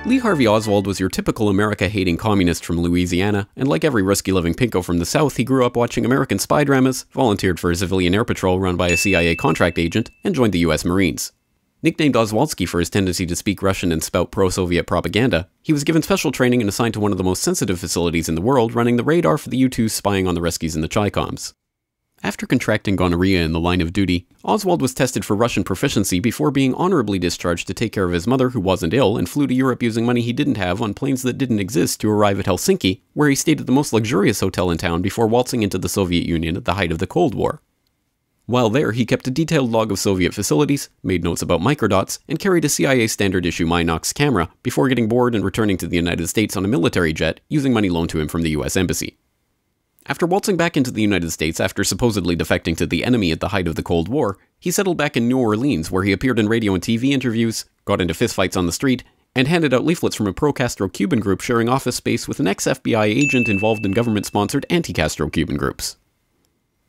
Lee Harvey Oswald was your typical America-hating communist from Louisiana, and like every risky-living pinko from the South, he grew up watching American spy dramas, volunteered for a civilian air patrol run by a CIA contract agent, and joined the US Marines. Nicknamed Oswaldsky for his tendency to speak Russian and spout pro-Soviet propaganda, he was given special training and assigned to one of the most sensitive facilities in the world, running the radar for the U-2s spying on the rescues in the Chi-Coms. After contracting gonorrhea in the line of duty, Oswald was tested for Russian proficiency before being honorably discharged to take care of his mother who wasn't ill and flew to Europe using money he didn't have on planes that didn't exist to arrive at Helsinki, where he stayed at the most luxurious hotel in town before waltzing into the Soviet Union at the height of the Cold War. While there, he kept a detailed log of Soviet facilities, made notes about microdots, and carried a CIA standard-issue Minox camera before getting bored and returning to the United States on a military jet using money loaned to him from the US Embassy. After waltzing back into the United States after supposedly defecting to the enemy at the height of the Cold War, he settled back in New Orleans where he appeared in radio and TV interviews, got into fistfights on the street, and handed out leaflets from a pro-Castro Cuban group sharing office space with an ex-FBI agent involved in government-sponsored anti-Castro Cuban groups.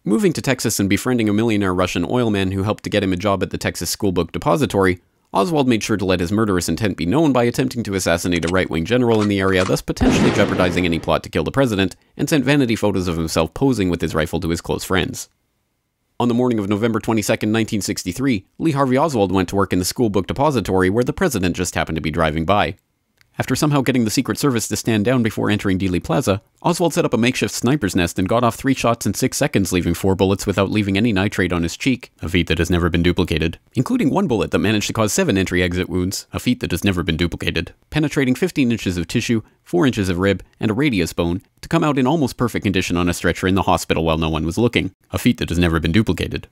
Moving to Texas and befriending a millionaire Russian oilman who helped to get him a job at the Texas Schoolbook Depository, Oswald made sure to let his murderous intent be known by attempting to assassinate a right-wing general in the area, thus potentially jeopardizing any plot to kill the president, and sent vanity photos of himself posing with his rifle to his close friends. On the morning of November 22, 1963, Lee Harvey Oswald went to work in the Schoolbook Depository where the president just happened to be driving by. After somehow getting the Secret Service to stand down before entering Dealey Plaza, Oswald set up a makeshift sniper's nest and got off 3 shots in 6 seconds, leaving 4 bullets without leaving any nitrate on his cheek, a feat that has never been duplicated, including 1 bullet that managed to cause 7 entry-exit wounds, a feat that has never been duplicated, penetrating 15 inches of tissue, 4 inches of rib, and a radius bone, to come out in almost perfect condition on a stretcher in the hospital while no one was looking, a feat that has never been duplicated.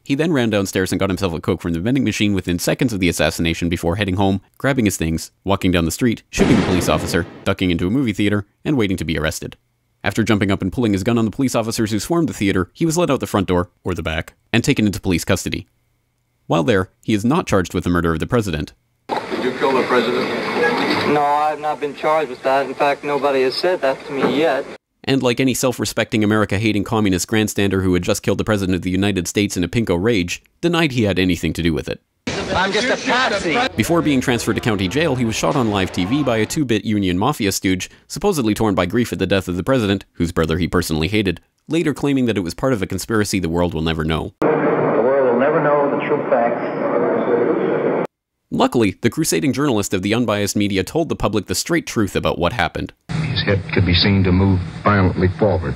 He then ran downstairs and got himself a Coke from the vending machine within seconds of the assassination before heading home, grabbing his things, walking down the street, shooting a police officer, ducking into a movie theater, and waiting to be arrested. After jumping up and pulling his gun on the police officers who swarmed the theater, he was let out the front door, or the back, and taken into police custody. While there, he is not charged with the murder of the president. Did you kill the president? No, I've not been charged with that. In fact, nobody has said that to me yet. And like any self-respecting America-hating communist grandstander who had just killed the President of the United States in a pinko rage, denied he had anything to do with it. I'm just a patsy. Before being transferred to county jail, he was shot on live TV by a 2-bit Union Mafia stooge, supposedly torn by grief at the death of the president, whose brother he personally hated, later claiming that it was part of a conspiracy the world will never know. The world will never know the true facts. Luckily, the crusading journalist of the unbiased media told the public the straight truth about what happened. His head could be seen to move violently forward.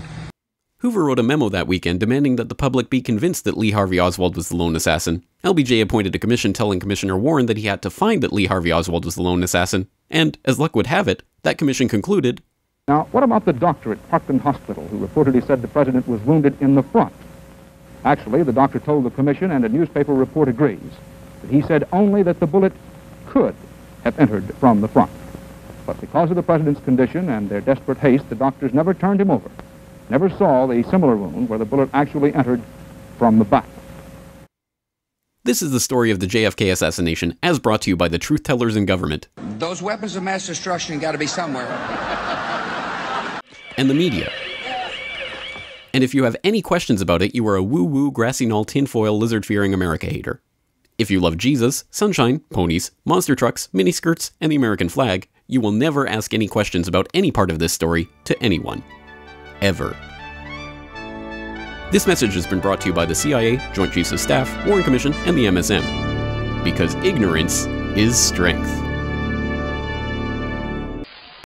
Hoover wrote a memo that weekend demanding that the public be convinced that Lee Harvey Oswald was the lone assassin. LBJ appointed a commission telling Commissioner Warren that he had to find that Lee Harvey Oswald was the lone assassin, and, as luck would have it, that commission concluded, "Now, what about the doctor at Parkland Hospital who reportedly said the president was wounded in the front? Actually, the doctor told the commission, and a newspaper report agrees, that he said only that the bullet could have entered from the front. But because of the president's condition and their desperate haste, the doctors never turned him over, never saw the similar wound where the bullet actually entered from the back." This is the story of the JFK assassination, as brought to you by the truth tellers in government. Those weapons of mass destruction got to be somewhere. And the media. And if you have any questions about it, you are a woo-woo, grassy knoll, tinfoil, lizard-fearing America hater. If you love Jesus, sunshine, ponies, monster trucks, miniskirts, and the American flag, you will never ask any questions about any part of this story to anyone. Ever. This message has been brought to you by the CIA, Joint Chiefs of Staff, Warren Commission, and the MSM. Because ignorance is strength.